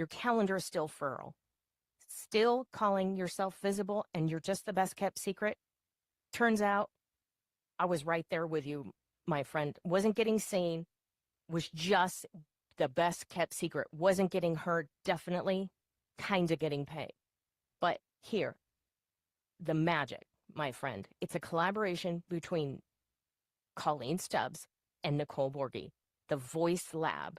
Your calendar is still fertile. Still calling yourself visible and you're just the best kept secret? Turns out I was right there with you, my friend. Wasn't getting seen, was just the best kept secret. Wasn't getting heard, definitely, kind of getting paid. But here, the magic, my friend. It's a collaboration between Colleen Stubbs and Nicole Borghi. The Voice Lab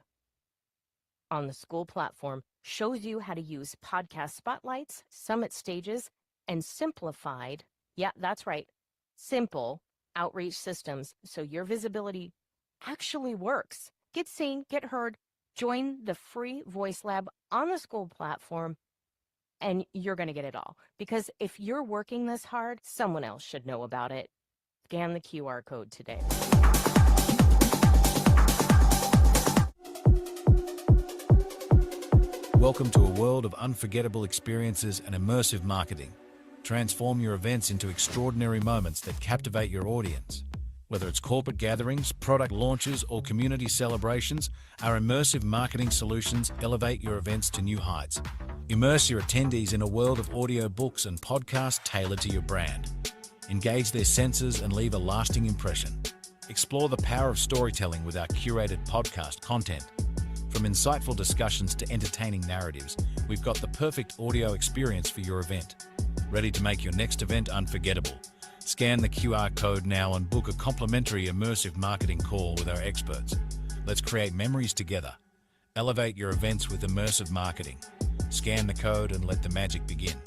on the school platform shows you how to use podcast spotlights, summit stages, and simplified, yeah, that's right, simple outreach systems so your visibility actually works. Get seen, get heard, join the free Voice Lab on the school platform, and you're going to get it all. Because if you're working this hard, someone else should know about it. Scan the QR code today. Welcome to a world of unforgettable experiences and immersive marketing. Transform your events into extraordinary moments that captivate your audience. Whether it's corporate gatherings, product launches, or community celebrations, our immersive marketing solutions elevate your events to new heights. Immerse your attendees in a world of audiobooks and podcasts tailored to your brand. Engage their senses and leave a lasting impression. Explore the power of storytelling with our curated podcast content. From insightful discussions to entertaining narratives, we've got the perfect audio experience for your event. Ready to make your next event unforgettable? Scan the QR code now and book a complimentary immersive marketing call with our experts. Let's create memories together. Elevate your events with immersive marketing. Scan the code and let the magic begin.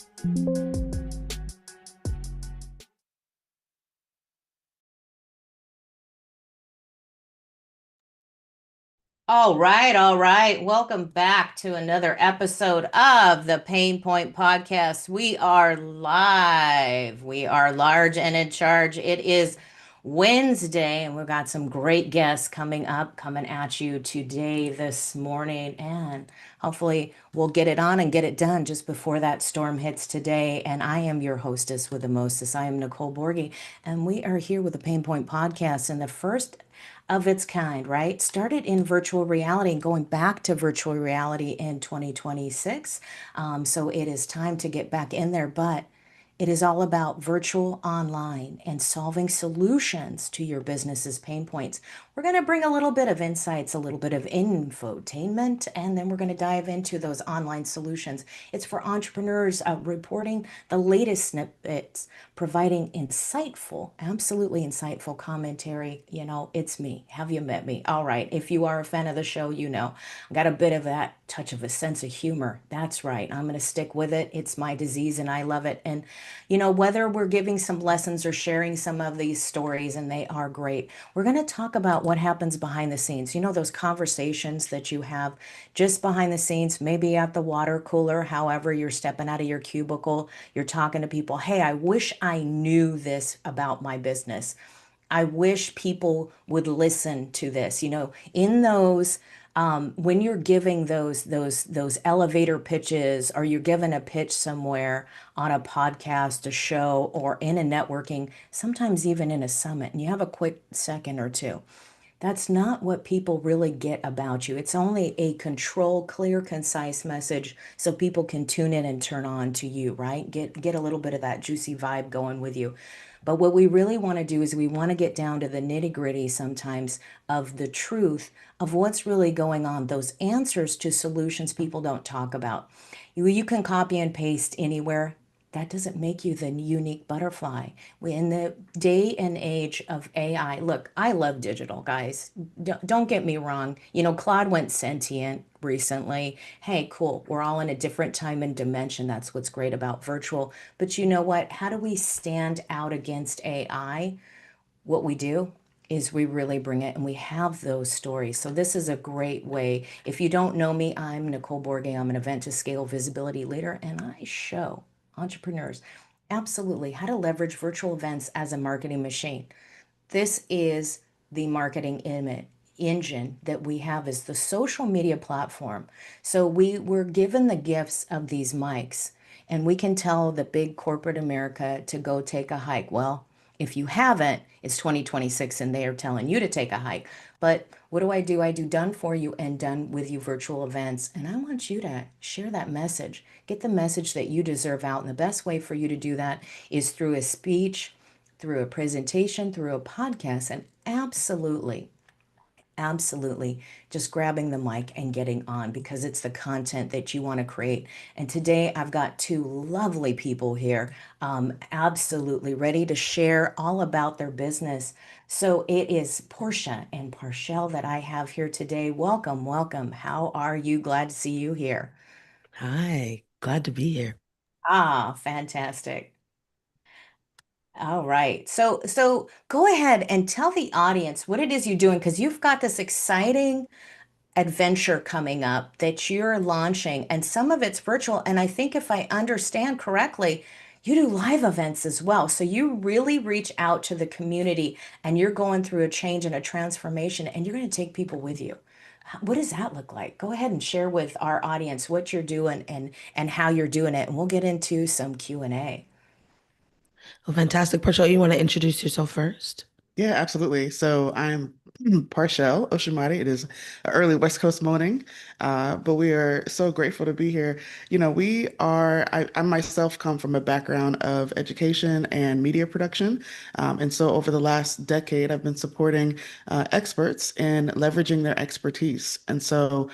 All right. Welcome back to another episode of the Pain Point Podcast. We are live. We are large and in charge. It is Wednesday, and we've got some great guests coming at you today, this morning, and hopefully we'll get it on and get it done just before that storm hits today. And I am your hostess with the mostest. I am Nicole Borghi, and we are here with the Pain Point Podcast, and the first of its kind, right? Started in virtual reality and going back to virtual reality in 2026. So it is time to get back in there, but it is all about virtual online and solving solutions to your business's pain points. We're going to bring a little bit of insights, a little bit of infotainment, and then we're going to dive into those online solutions. It's for entrepreneurs reporting the latest snippets, providing insightful, absolutely insightful commentary. You know, it's me. Have you met me? All right. If you are a fan of the show, you know, I got a bit of that touch of a sense of humor. That's right. I'm going to stick with it. It's my disease and I love it. And, you know, whether we're giving some lessons or sharing some of these stories, and they are great, we're going to talk about what happens behind the scenes. You know, those conversations that you have just behind the scenes, maybe at the water cooler, however, you're stepping out of your cubicle, you're talking to people. Hey, I wish I knew this about my business. I wish people would listen to this. You know, in those when you're giving those elevator pitches, or you're giving a pitch somewhere on a podcast, a show, or in a networking, sometimes even in a summit, and you have a quick second or two, that's not what people really get about you. It's only a control, clear, concise message so people can tune in and turn on to you, right? Get a little bit of that juicy vibe going with you. But what we really want to do is we want to get down to the nitty-gritty sometimes of the truth of what's really going on, those answers to solutions people don't talk about. You can copy and paste anywhere. That doesn't make you the unique butterfly. In the day and age of AI, look, I love digital, guys. Don't get me wrong. You know, Claude went sentient recently. Hey, cool. We're all in a different time and dimension. That's what's great about virtual. But you know what? How do we stand out against AI? What we do is we really bring it, and we have those stories. So this is a great way. If you don't know me, I'm Nicole Borghi. I'm an event to scale visibility leader, and I show entrepreneurs absolutely how to leverage virtual events as a marketing machine. This is the marketing engine that we have, is the social media platform. So we were given the gifts of these mics, and we can tell the big corporate America to go take a hike. Well, If you haven't, it's 2026 and they are telling you to take a hike. But what do? I do done for you and done with you virtual events. And I want you to share that message. Get the message that you deserve out. And the best way for you to do that is through a speech, through a presentation, through a podcast, and absolutely absolutely. Just grabbing the mic and getting on because it's the content that you want to create. And today I've got two lovely people here, absolutely ready to share all about their business. So it is Portia and Parchelle that I have here today. Welcome, welcome. How are you? Glad to see you here. Hi, glad to be here. Ah, fantastic. All right. So go ahead and tell the audience what it is you're doing because you've got this exciting adventure coming up that you're launching, and some of it's virtual. And I think if I understand correctly, you do live events as well. So you really reach out to the community and you're going through a change and a transformation, and you're going to take people with you. What does that look like? Go ahead and share with our audience what you're doing and how you're doing it, and we'll get into some Q&A. Well, fantastic. Portia, you want to introduce yourself first? Yeah, absolutely. So I'm Parchelle Osumaré. It is an early West Coast morning, but we are so grateful to be here. I myself come from a background of education and media production. And so over the last decade, I've been supporting experts in leveraging their expertise. And so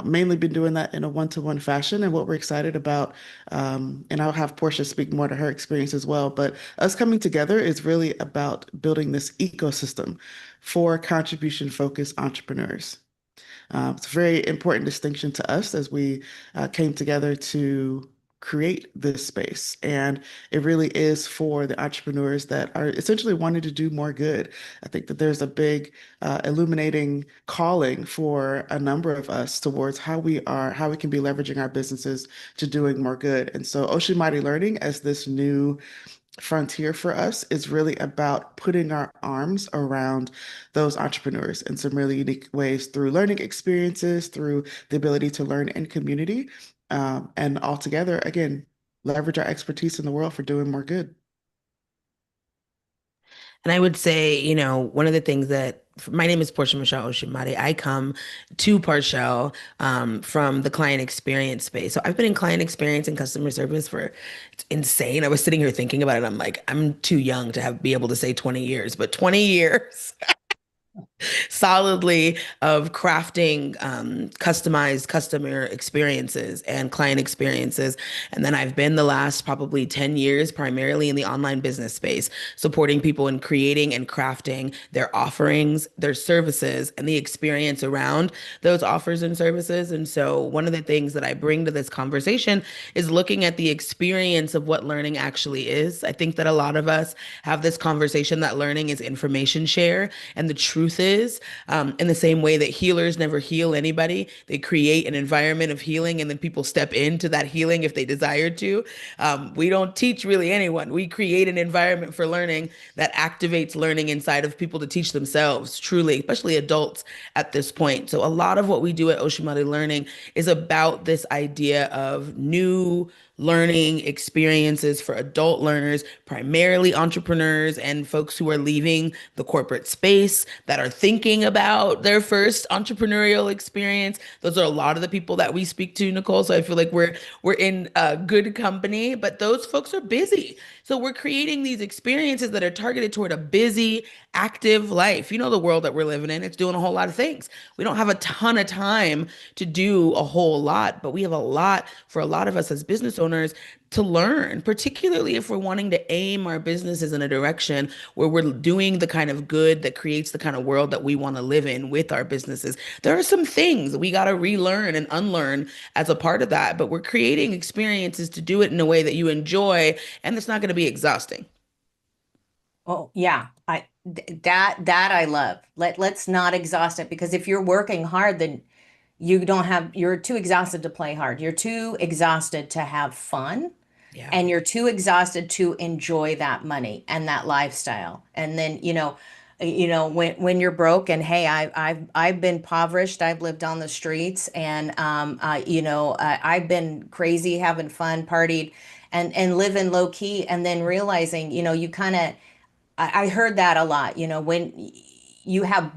mainly been doing that in a one-to-one fashion. And what we're excited about, and I'll have Portia speak more to her experience as well, but us coming together is really about building this ecosystem for contribution-focused entrepreneurs. It's a very important distinction to us as we came together to create this space. And it really is for the entrepreneurs that are essentially wanting to do more good. I think that there's a big illuminating calling for a number of us towards how we can be leveraging our businesses to doing more good. And so Oshimari Learning as this new frontier for us is really about putting our arms around those entrepreneurs in some really unique ways through learning experiences, through the ability to learn in community, and altogether, again, leverage our expertise in the world for doing more good. And I would say, one of the things that my name is Portia Michelle Oshimari. I come to Parchelle from the client experience space. So I've been in client experience and customer service for, it's insane. I was sitting here thinking about it. I'm like, I'm too young to be able to say 20 years, but 20 years solidly of crafting customized customer experiences and client experiences. And then I've been the last probably 10 years primarily in the online business space, supporting people in creating and crafting their offerings, their services, and the experience around those offers and services. And so one of the things that I bring to this conversation is looking at the experience of what learning actually is. I think that a lot of us have this conversation that learning is information share, and the truth is, in the same way that healers never heal anybody, they create an environment of healing and then people step into that healing if they desire to. We don't teach really anyone. We create an environment for learning that activates learning inside of people to teach themselves, truly, especially adults at this point. So a lot of what we do at Oshimari Learning is about this idea of new learning experiences for adult learners, primarily entrepreneurs and folks who are leaving the corporate space that are thinking about their first entrepreneurial experience. Those are a lot of the people that we speak to, Nicole. So I feel like we're in good company, but those folks are busy. So we're creating these experiences that are targeted toward a busy, active life. You know, the world that we're living in, it's doing a whole lot of things. We don't have a ton of time to do a whole lot, but we have a lot for a lot of us as business owners to learn, particularly if we're wanting to aim our businesses in a direction where we're doing the kind of good that creates the kind of world that we want to live in with our businesses. There are some things we got to relearn and unlearn as a part of that, but we're creating experiences to do it in a way that you enjoy and it's not going to be exhausting. Oh, yeah. That I love. Let's not exhaust it because if you're working hard, then you're too exhausted to play hard. You're too exhausted to have fun, Yeah. and you're too exhausted to enjoy that money and that lifestyle. And then, when you're broke and hey, I've been impoverished, I've lived on the streets, and I've been crazy, having fun, partied, and living low key, and then realizing, you kind of I heard that a lot, when you have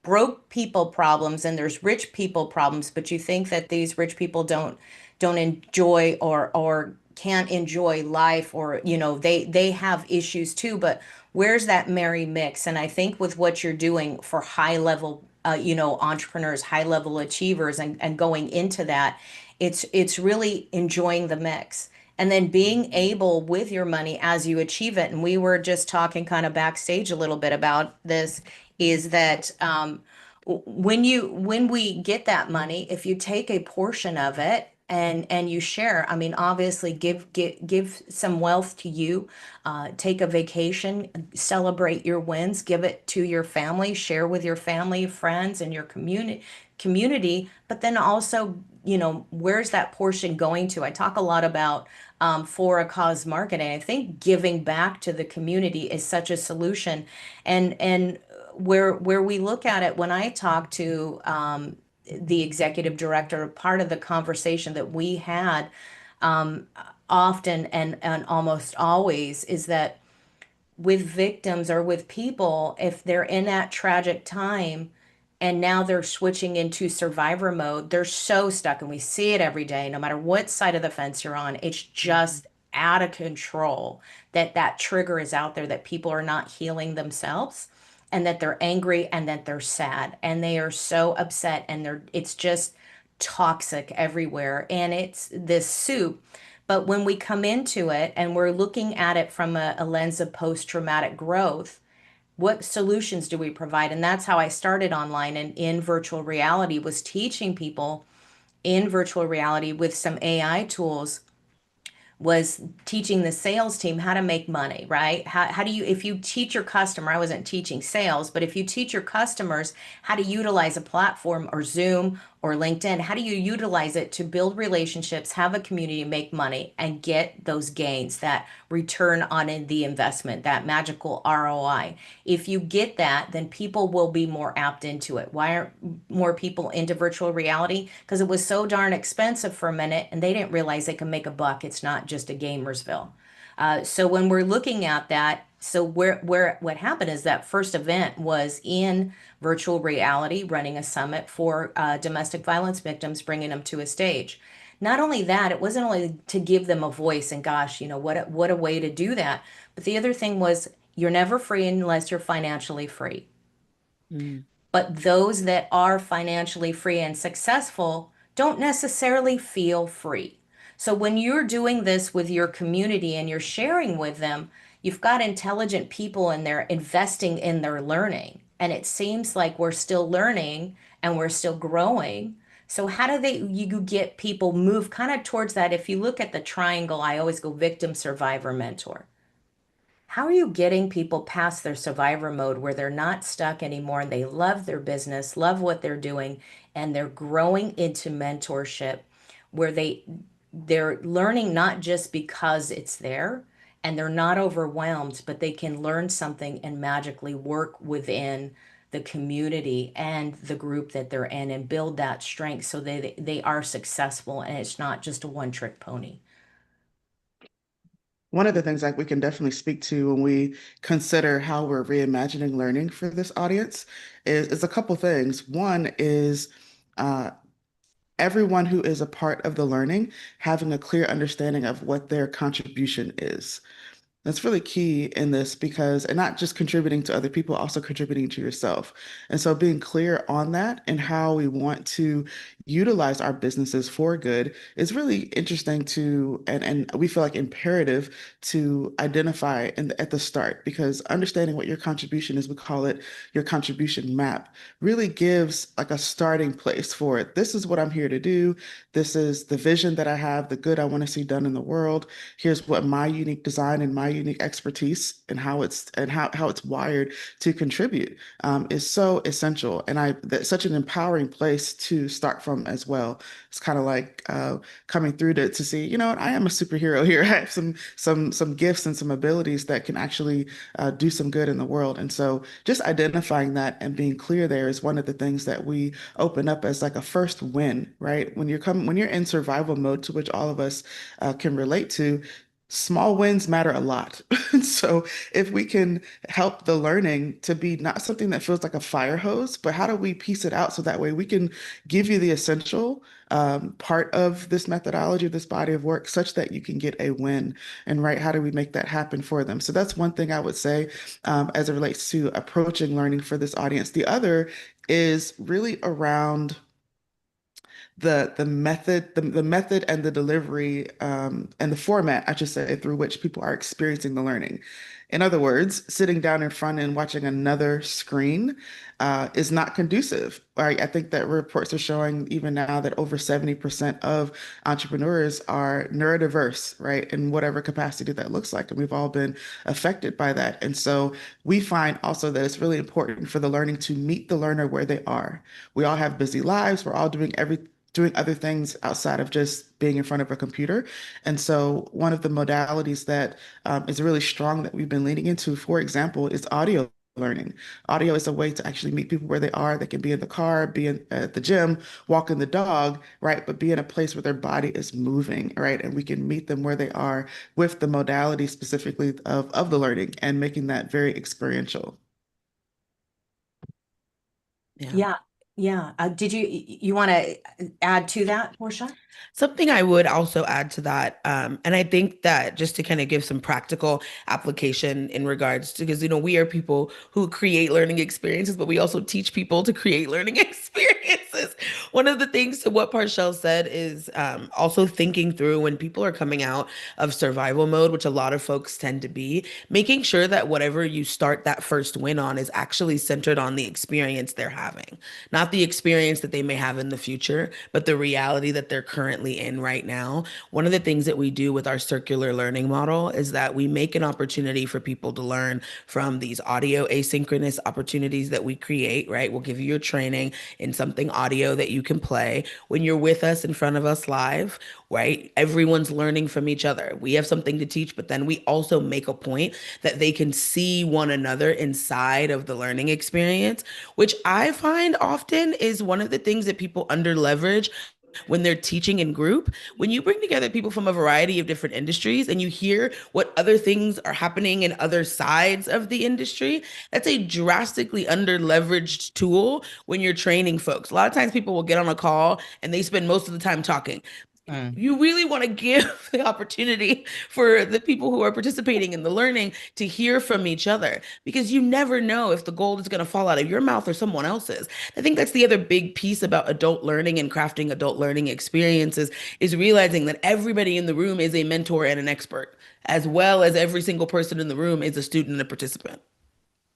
broke people problems and there's rich people problems, but you think that these rich people don't enjoy or can't enjoy life, or they have issues too, but where's that merry mix? And I think with what you're doing for high level entrepreneurs, high level achievers, and going into that, it's really enjoying the mix and then being able with your money as you achieve it. And we were just talking kind of backstage a little bit about this, is that when we get that money, if you take a portion of it and you share, I mean, obviously give some wealth to you, take a vacation, celebrate your wins, give it to your family, share with your family, friends, and your community. But then also, where's that portion going to? I talk a lot about for a cause marketing. I think giving back to the community is such a solution, and where we look at it, when I talk to the executive director, part of the conversation that we had often and almost always is that with victims or with people, if they're in that tragic time and now they're switching into survivor mode, they're so stuck. And we see it every day, no matter what side of the fence you're on. It's just out of control that trigger is out there, that people are not healing themselves, and that they're angry, and that they're sad, and they are so upset, and it's just toxic everywhere. And it's this soup. But when we come into it and we're looking at it from a lens of post-traumatic growth, what solutions do we provide? And that's how I started online and in virtual reality, was teaching people in virtual reality with some AI tools, was teaching the sales team how to make money, right? How do you, if you teach your customer, I wasn't teaching sales, but if you teach your customers how to utilize a platform or Zoom or LinkedIn, how do you utilize it to build relationships, have a community, make money, and get those gains, that return on the investment, that magical ROI? If you get that, then people will be more apt into it. Why aren't more people into virtual reality? Because it was so darn expensive for a minute and they didn't realize they can make a buck. It's not just a Gamersville. So when we're looking at that, so where what happened is that first event was in virtual reality, running a summit for domestic violence victims, bringing them to a stage. Not only that, it wasn't only to give them a voice, and gosh, what a way to do that. But the other thing was, you're never free unless you're financially free. Mm. But those that are financially free and successful don't necessarily feel free. So when you're doing this with your community and you're sharing with them, you've got intelligent people and they're investing in their learning. And it seems like we're still learning and we're still growing. So how do you get people move kind of towards that? If you look at the triangle, I always go victim, survivor, mentor. How are you getting people past their survivor mode, where they're not stuck anymore and they love their business, love what they're doing, and they're growing into mentorship, where they're learning not just because it's there and they're not overwhelmed, but they can learn something and magically work within the community and the group that they're in and build that strength so they are successful, and it's not just a one-trick pony. One of the things like we can definitely speak to when we consider how we're reimagining learning for this audience is a couple things. One is uh, everyone who is a part of the learning having a clear understanding of what their contribution is. That's really key in this, because, and not just contributing to other people, also contributing to yourself. And so being clear on that and how we want to utilize our businesses for good is really interesting to, and we feel like imperative to identify at the start, because understanding what your contribution is, we call it your contribution map, really gives like a starting place for it. This is what I'm here to do. This is the vision that I have, the good I want to see done in the world. Here's what my unique design and my unique expertise and how it's wired to contribute is so essential. And that's such an empowering place to start from as well. It's kind of like coming through to see, what, I am a superhero here. I have some gifts and some abilities that can actually do some good in the world. And so just identifying that and being clear there is one of the things that we open up as like a first win, right? When you're in survival mode, to which all of us can relate to, small wins matter a lot. So if we can help the learning to be not something that feels like a fire hose, but how do we piece it out so that way we can give you the essential part of this methodology, this body of work, such that you can get a win. And right, how do we make that happen for them? So that's one thing I would say as it relates to approaching learning for this audience. The other is really around the method and the delivery and the format, I should say, through which people are experiencing the learning. In other words, sitting down in front and watching another screen is not conducive. Right? I think that reports are showing even now that over 70% of entrepreneurs are neurodiverse, right? In whatever capacity that looks like. And we've all been affected by that. And so we find also that it's really important for the learning to meet the learner where they are. We all have busy lives. We're all doing other things outside of just being in front of a computer. And so one of the modalities that is really strong that we've been leaning into, for example, is audio learning. Audio is a way to actually meet people where they are. They can be in the car, at the gym, walking the dog, right? But be in a place where their body is moving, right? And we can meet them where they are with the modality specifically of the learning and making that very experiential. Yeah. Yeah. Yeah. Did you want to add to that, Portia? Something I would also add to that, and I think that just to kind of give some practical application in regards to, because, we are people who create learning experiences, but we also teach people to create learning experiences. One of the things to what Parchelle said is also thinking through when people are coming out of survival mode, which a lot of folks tend to be, making sure that whatever you start that first win on is actually centered on the experience they're having, not the experience that they may have in the future, but the reality that they're currently in right now. One of the things that we do with our circular learning model is that we make an opportunity for people to learn from these audio asynchronous opportunities that we create, right? We'll give you your training in something audio that you can play when you're with us in front of us live, right? Everyone's learning from each other. We have something to teach, but then we also make a point that they can see one another inside of the learning experience, which I find often is one of the things that people under leverage when they're teaching in group. When you bring together people from a variety of different industries and you hear what other things are happening in other sides of the industry, that's a drastically under leveraged tool when you're training folks. A lot of times people will get on a call and they spend most of the time talking. You really want to give the opportunity for the people who are participating in the learning to hear from each other, because you never know if the gold is going to fall out of your mouth or someone else's. I think that's the other big piece about adult learning and crafting adult learning experiences is realizing that everybody in the room is a mentor and an expert, as well as every single person in the room is a student and a participant.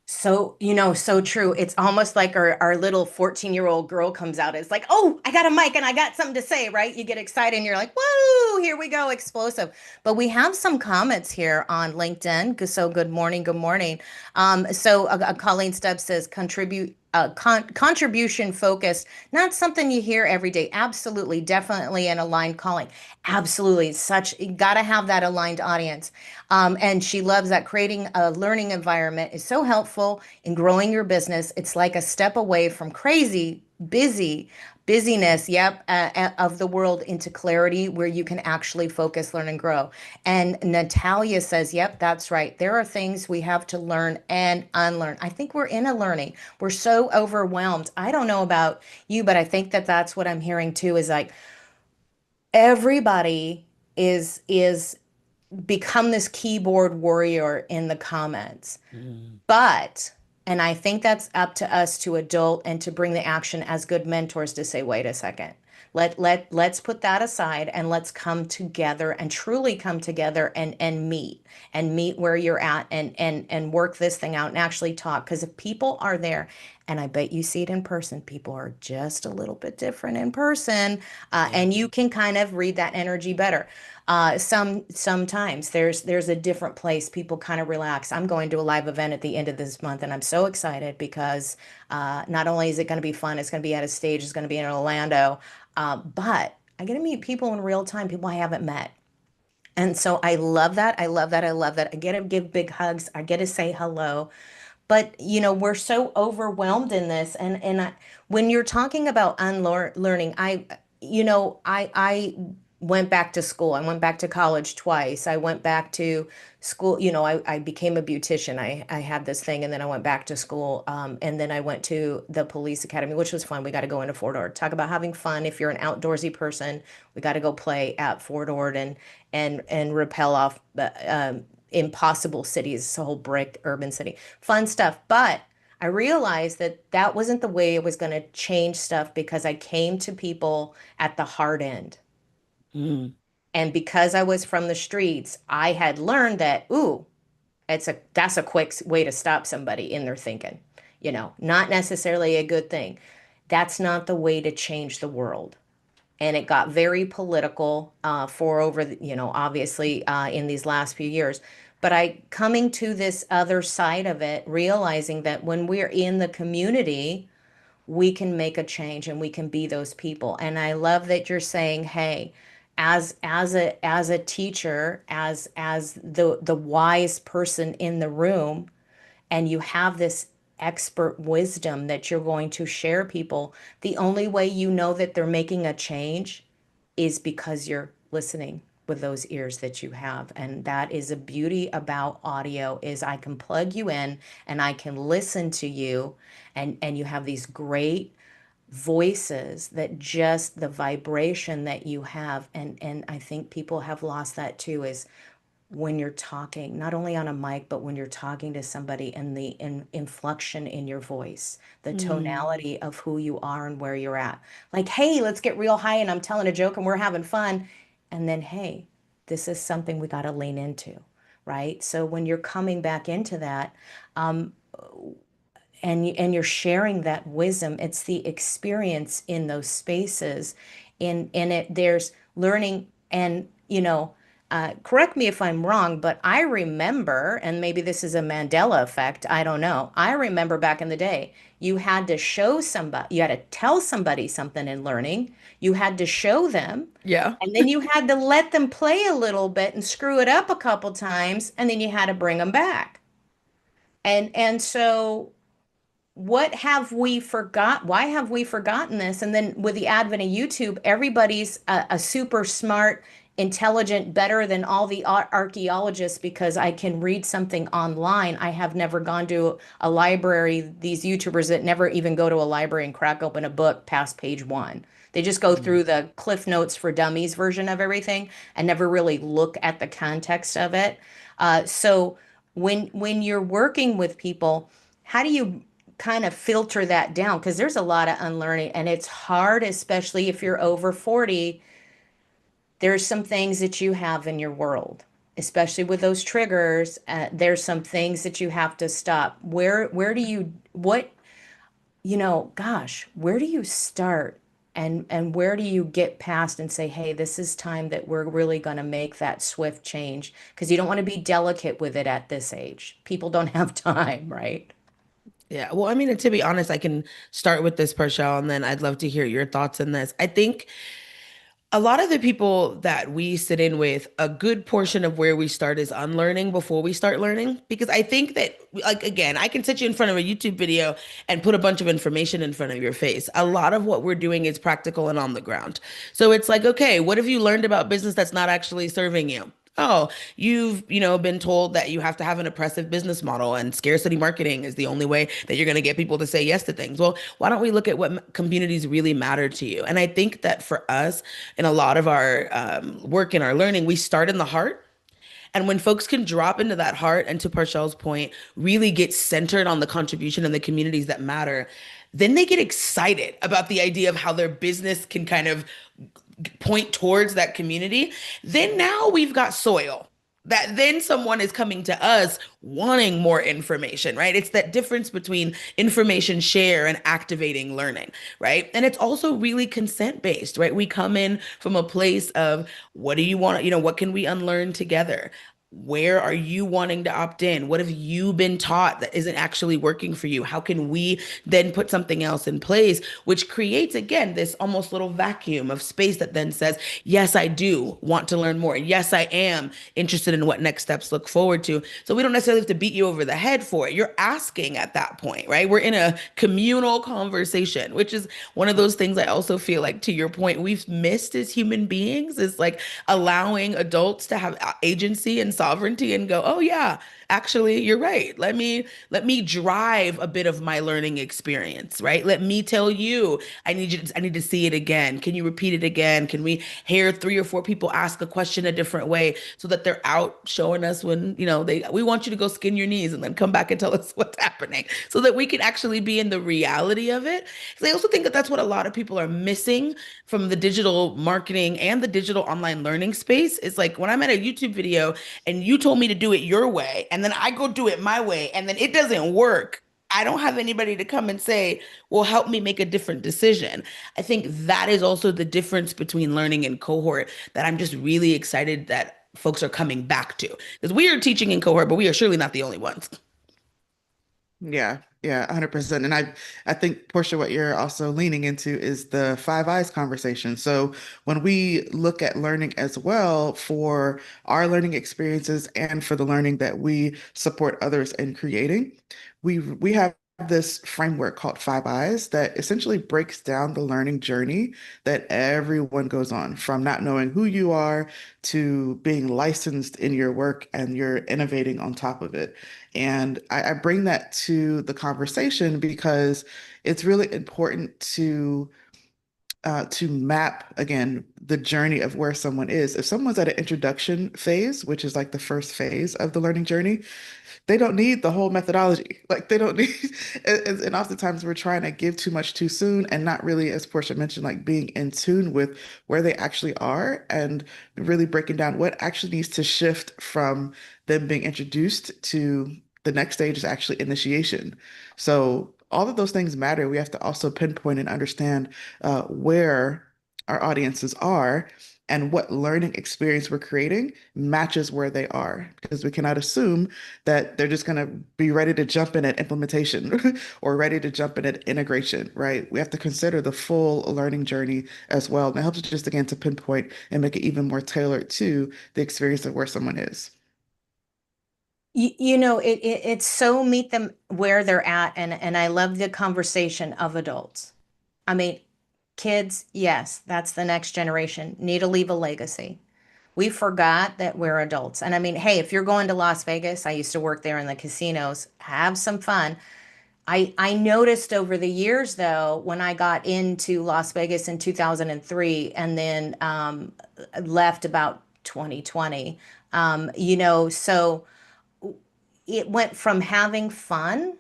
So, so true. It's almost like our little 14-year-old girl comes out. It's like, oh, I got a mic and I got something to say, right? You get excited and you're like, whoa, here we go, explosive. But we have some comments here on LinkedIn. So good morning, good morning. Colleen Stubbs says, contribution focused, not something you hear every day. Absolutely, definitely an aligned calling. Absolutely, you gotta have that aligned audience. And she loves that creating a learning environment is so helpful in growing your business. It's like a step away from crazy, busyness, of the world into clarity where you can actually focus, learn, and grow. And Natalia says, yep, that's right. There are things we have to learn and unlearn. I think we're in a learning. We're so overwhelmed. I don't know about you, but I think that that's what I'm hearing too, is like everybody is become this keyboard warrior in the comments. But, and I think that's up to us to adult and to bring the action as good mentors to say, wait a second. Let's put that aside and let's come together and truly come together and meet where you're at and work this thing out and actually talk. Because if people are there, and I bet you see it in person, people are just a little bit different in person, and you can kind of read that energy better. Sometimes there's a different place. People kind of relax. I'm going to a live event at the end of this month, and I'm so excited because not only is it going to be fun, it's going to be at a stage, it's going to be in Orlando, but I get to meet people in real time, people I haven't met. And so I love that. I love that. I love that. I get to give big hugs. I get to say hello. But we're so overwhelmed in this, when you're talking about unlearning, I went back to school. I went back to college twice. I went back to school. I became a beautician. I had this thing, and then I went back to school. And then I went to the police academy, which was fun. We got to go into Fort Ord. Talk about having fun. If you're an outdoorsy person, we got to go play at Fort Ord and rappel off impossible cities. It's a whole brick urban city. Fun stuff. But I realized that that wasn't the way it was going to change stuff, because I came to people at the hard end. Mm. And because I was from the streets, I had learned that, ooh, that's a quick way to stop somebody in their thinking, not necessarily a good thing. That's not the way to change the world. And it got very political obviously in these last few years. But I coming to this other side of it, realizing that when we're in the community, we can make a change and we can be those people. And I love that you're saying, hey, as a teacher, as the wise person in the room, and you have this expert wisdom that you're going to share people, the only way you know that they're making a change is because you're listening with those ears that you have. And that is a beauty about audio, is I can plug you in and I can listen to you, and you have these great voices, that just the vibration that you have. And I think people have lost that too, is when you're talking, not only on a mic, but when you're talking to somebody, and the inflection in your voice, the tonality of who you are and where you're at. Like, hey, let's get real high and I'm telling a joke and we're having fun. And then, hey, this is something we got to lean into, right? So when you're coming back into that, um, and you're sharing that wisdom, it's the experience in those spaces. In it, there's learning. And correct me if I'm wrong, but I remember, and maybe this is a Mandela effect, I don't know, I remember back in the day, you had to show somebody, you had to tell somebody something in learning, you had to show them, Yeah. and then you had to let them play a little bit and screw it up a couple times, and then you had to bring them back. And so what have we forgot? Why have we forgotten this? And then with the advent of YouTube, everybody's a super smart, intelligent, better than all the archaeologists, because I can read something online. I have never gone to a library. These YouTubers that never even go to a library and crack open a book past page one. They just go through the Cliff Notes for Dummies version of everything and never really look at the context of it. So when you're working with people, how do you kind of filter that down? Because there's a lot of unlearning, and it's hard, especially if you're over 40. There's some things that you have in your world, especially with those triggers. There's some things that you have to stop. Where do you, what, gosh, where do you start? And where do you get past and say, hey, this is time that we're really going to make that swift change? Because you don't want to be delicate with it at this age. People don't have time, right? Yeah. Well, I mean, and to be honest, I can start with this, Parchelle, and then I'd love to hear your thoughts on this. I think a lot of the people that we sit in with, a good portion of where we start is unlearning before we start learning. Because I think that, like, again, I can sit you in front of a YouTube video and put a bunch of information in front of your face. A lot of what we're doing is practical and on the ground. So it's like, okay, what have you learned about business that's not actually serving you? Oh, you've been told that you have to have an oppressive business model and scarcity marketing is the only way that you're going to get people to say yes to things. Well, why don't we look at what communities really matter to you? And I think that for us, in a lot of our work and our learning, we start in the heart. And when folks can drop into that heart, and to Parchelle's point, really get centered on the contribution and the communities that matter, then they get excited about the idea of how their business can kind of point towards that community. Then now we've got soil that then someone is coming to us wanting more information, right? It's that difference between information share and activating learning, right? And it's also really consent based, right? We come in from a place of what do you want, what can we unlearn together? Where are you wanting to opt in? What have you been taught that isn't actually working for you? How can we then put something else in place, which creates, again, this almost little vacuum of space that then says, yes, I do want to learn more. Yes, I am interested in what next steps look forward to. So we don't necessarily have to beat you over the head for it. You're asking at that point, right? We're in a communal conversation, which is one of those things I also feel like, to your point, we've missed as human beings, is like allowing adults to have agency and sovereignty and go, oh yeah, actually you're right. Let me drive a bit of my learning experience, right? Let me tell you, I need to see it again. Can you repeat it again? Can we hear three or four people ask a question a different way so that they're out showing us when, we want you to go skin your knees and then come back and tell us what's happening so that we can actually be in the reality of it. Because I also think that that's what a lot of people are missing from the digital marketing and the digital online learning space. Is like when I'm at a YouTube video and you told me to do it your way, and then I go do it my way, and then it doesn't work. I don't have anybody to come and say, well, help me make a different decision. I think that is also the difference between learning and cohort that I'm just really excited that folks are coming back to. Because we are teaching in cohort, but we are surely not the only ones. Yeah, yeah, 100%. And I think, Portia, what you're also leaning into is the five eyes conversation. So when we look at learning as well for our learning experiences and for the learning that we support others in creating, we have this framework called Five Eyes that essentially breaks down the learning journey that everyone goes on, from not knowing who you are to being licensed in your work and you're innovating on top of it. And I bring that to the conversation because it's really important to map again the journey of where someone is. If someone's at an introduction phase, which is like the first phase of the learning journey, they don't need the whole methodology. Like they don't need, and oftentimes we're trying to give too much too soon and not really, as Portia mentioned, like being in tune with where they actually are and really breaking down what actually needs to shift from them being introduced to the next stage is actually initiation. So all of those things matter. We have to also pinpoint and understand where our audiences are and what learning experience we're creating matches where they are, because we cannot assume that they're just going to be ready to jump in at implementation or ready to jump in at integration, right? We have to consider the full learning journey as well. And it helps us just again to pinpoint and make it even more tailored to the experience of where someone is. It's so meet them where they're at, and I love the conversation of adults. I mean, kids, yes, that's the next generation. Need to leave a legacy. We forgot that we're adults. And I mean, hey, if you're going to Las Vegas, I used to work there in the casinos, have some fun. I noticed over the years though, when I got into Las Vegas in 2003 and then left about 2020, so it went from having fun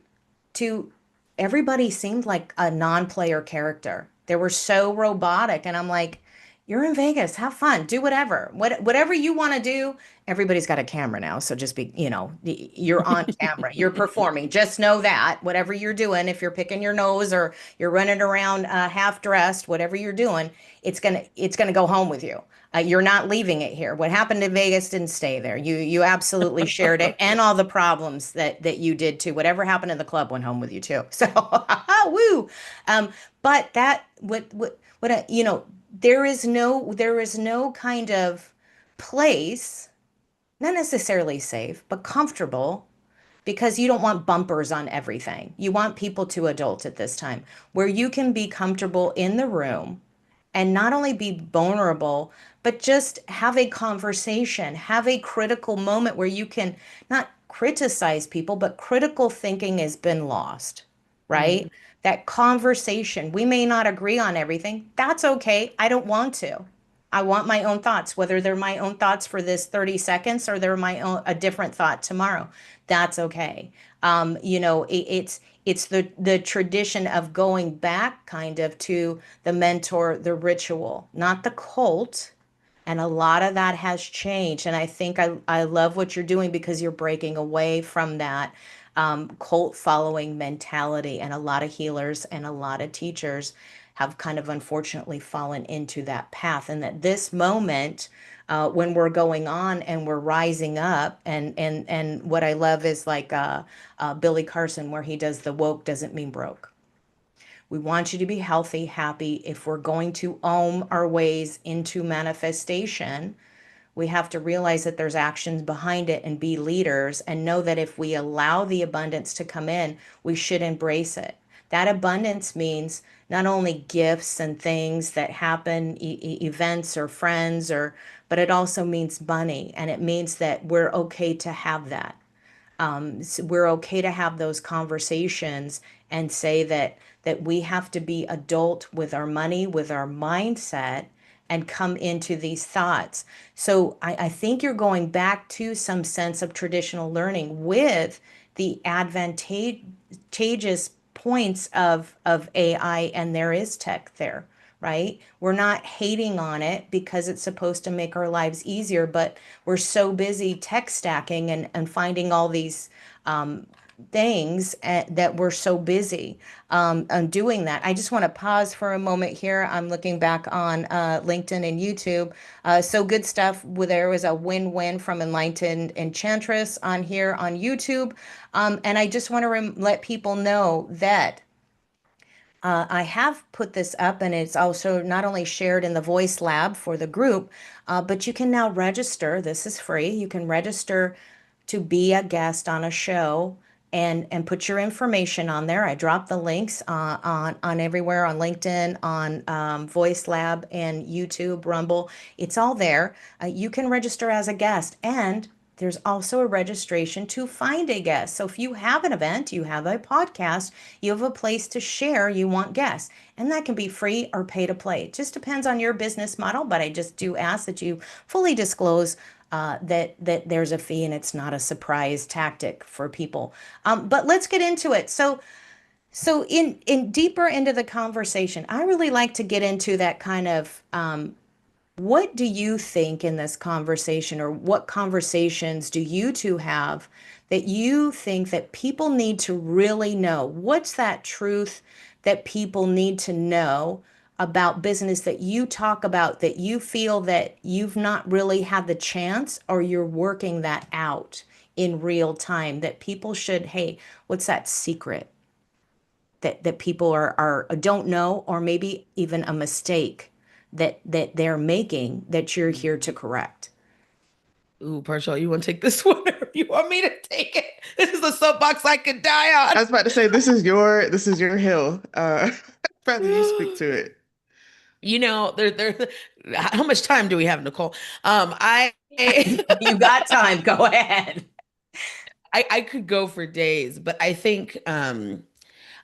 to everybody seemed like a non-player character. They were so robotic, and I'm like, "You're in Vegas, have fun, do whatever, whatever you want to do." Everybody's got a camera now, so just be, you're on camera, you're performing. Just know that whatever you're doing, if you're picking your nose or you're running around half dressed, whatever you're doing, it's gonna go home with you. You're not leaving it here. What happened in Vegas didn't stay there. You absolutely shared it, and all the problems that you did too. Whatever happened in the club went home with you too. So, woo. But that there is no kind of place, not necessarily safe, but comfortable, because you don't want bumpers on everything. You want people to adult at this time where you can be comfortable in the room and not only be vulnerable, but just have a conversation, have a critical moment where you can not criticize people, but critical thinking has been lost, right? Mhm. That conversation, we may not agree on everything. That's okay. I don't want to. I want my own thoughts, whether they're my own thoughts for this 30 seconds or they're my own a different thought tomorrow. That's okay. It's the tradition of going back kind of to the mentor, the ritual, not the cult. And a lot of that has changed. And I think I love what you're doing because you're breaking away from that cult following mentality. And a lot of healers and a lot of teachers have kind of unfortunately fallen into that path. And that this moment, when we're going on and we're rising up, and what I love is like Billy Carson, where he does the woke doesn't mean broke. We want you to be healthy, happy. If we're going to own our ways into manifestation, we have to realize that there's actions behind it and be leaders and know that if we allow the abundance to come in, we should embrace it. That abundance means not only gifts and things that happen, events or friends, but it also means money, and it means that we're okay to have that. So we're okay to have those conversations and say that we have to be adult with our money, with our mindset, and come into these thoughts. So I think you're going back to some sense of traditional learning with the advantageous points of AI, and there is tech there, right? We're not hating on it because it's supposed to make our lives easier, but we're so busy tech stacking and finding all these things that we're so busy on doing that. I just want to pause for a moment here. I'm looking back on LinkedIn and YouTube. So good stuff. There was a win-win from Enlightened Enchantress on here on YouTube. And I just want to let people know that I have put this up, and it's also not only shared in the Voice Lab for the group, but you can now register. This is free. You can register to be a guest on a show and put your information on there. I drop the links on everywhere, on LinkedIn, on Voice Lab, and YouTube, Rumble. It's all there. You can register as a guest, and there's also a registration to find a guest. So if you have an event, you have a podcast, you have a place to share, you want guests, and that can be free or pay to play. It just depends on your business model, but I just do ask that you fully disclose that there's a fee and it's not a surprise tactic for people. But let's get into it. So in deeper into the conversation, I really like to get into that kind of what do you think in this conversation, or what conversations do you two have that you think that people need to really know? What's that truth that people need to know about business that you talk about, that you feel that you've not really had the chance, or you're working that out in real time, that people should, hey, what's that secret that people are don't know, or maybe even a mistake that they're making that you're here to correct? Ooh, Parchelle, you want to take this one, or you want me to take it? This is a soapbox I could die I on. was about to say this is your hill. Rather you speak to it. You know, how much time do we have, Nicole? I You got time, go ahead. I could go for days, but I think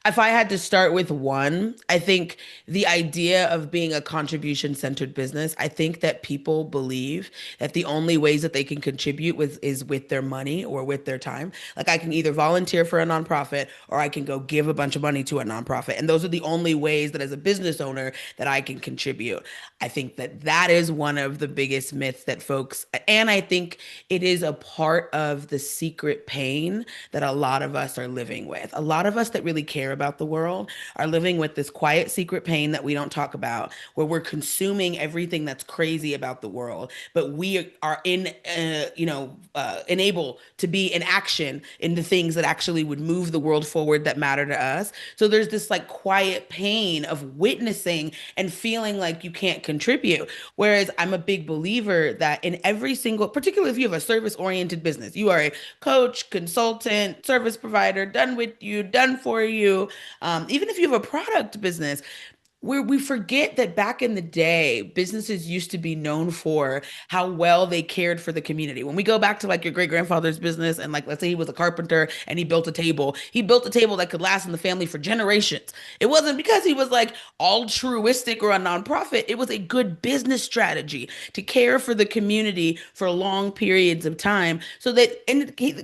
if I had to start with one, I think the idea of being a contribution centered business, I think that people believe that the only ways that they can contribute is with their money or with their time. Like, I can either volunteer for a nonprofit, or I can go give a bunch of money to a nonprofit. And those are the only ways that, as a business owner, that I can contribute. I think that that is one of the biggest myths that folks, and I think it is a part of the secret pain that a lot of us are living with. A lot of us that really care about the world are living with this quiet secret pain that we don't talk about, where we're consuming everything that's crazy about the world, but we are unable to be in action in the things that actually would move the world forward, that matter to us. So there's this like quiet pain of witnessing and feeling like you can't contribute. Whereas I'm a big believer that in every single, particularly if you have a service oriented business, you are a coach, consultant, service provider, done with you, done for you. Even if you have a product business, where we forget that back in the day, businesses used to be known for how well they cared for the community. When we go back to like your great grandfather's business, and like, let's say he was a carpenter and he built a table that could last in the family for generations. It wasn't because he was like altruistic or a nonprofit. It was a good business strategy to care for the community for long periods of time. So that, and he,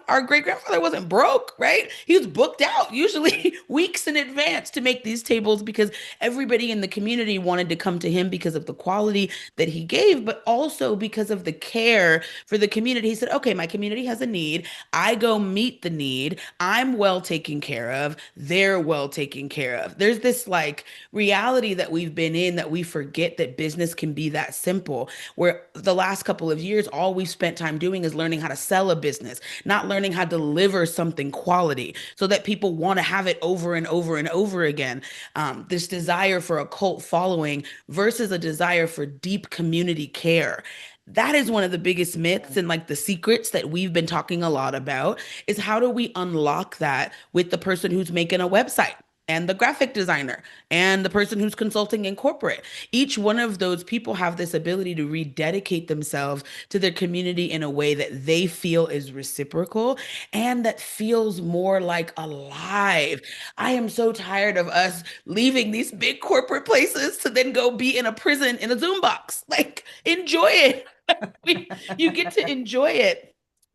our great grandfather wasn't broke, right? He was booked out usually weeks in advance to make these tables, because everybody in the community wanted to come to him because of the quality that he gave, but also because of the care for the community. He said, okay, my community has a need. I go meet the need. I'm well taken care of. They're well taken care of. There's this like reality that we've been in that we forget that business can be that simple, where the last couple of years, all we've spent time doing is learning how to sell a business, not learning how to deliver something quality so that people want to have it over and over and over again. This desire for a cult following versus a desire for deep community care. That is one of the biggest myths and like the secrets that we've been talking a lot about is how do we unlock that with the person who's making a website and the graphic designer and the person who's consulting in corporate. Each one of those people have this ability to rededicate themselves to their community in a way that they feel is reciprocal and that feels more like alive. I am so tired of us leaving these big corporate places to then go be in a prison in a Zoom box. Like, enjoy it. You get to enjoy it.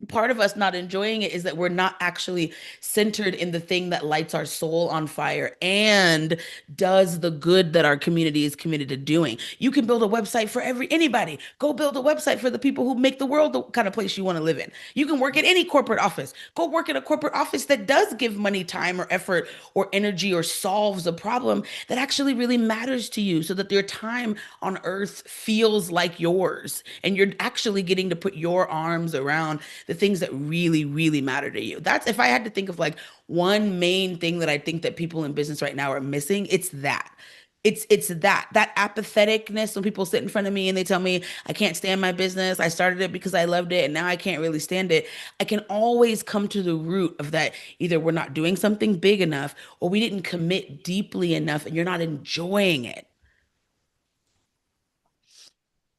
Part of us not enjoying it is that we're not actually centered in the thing that lights our soul on fire and does the good that our community is committed to doing. You can build a website for anybody. Go build a website for the people who make the world the kind of place you want to live in. You can work at any corporate office. Go work at a corporate office that does give money, time, or effort or energy or solves a problem that actually really matters to you so that your time on earth feels like yours and you're actually getting to put your arms around the things that really, really matter to you. That's if I had to think of like one main thing that I think that people in business right now are missing, it's that. It's that apatheticness when people sit in front of me and they tell me I can't stand my business. I started it because I loved it and now I can't really stand it. I can always come to the root of that. Either we're not doing something big enough or we didn't commit deeply enough and you're not enjoying it.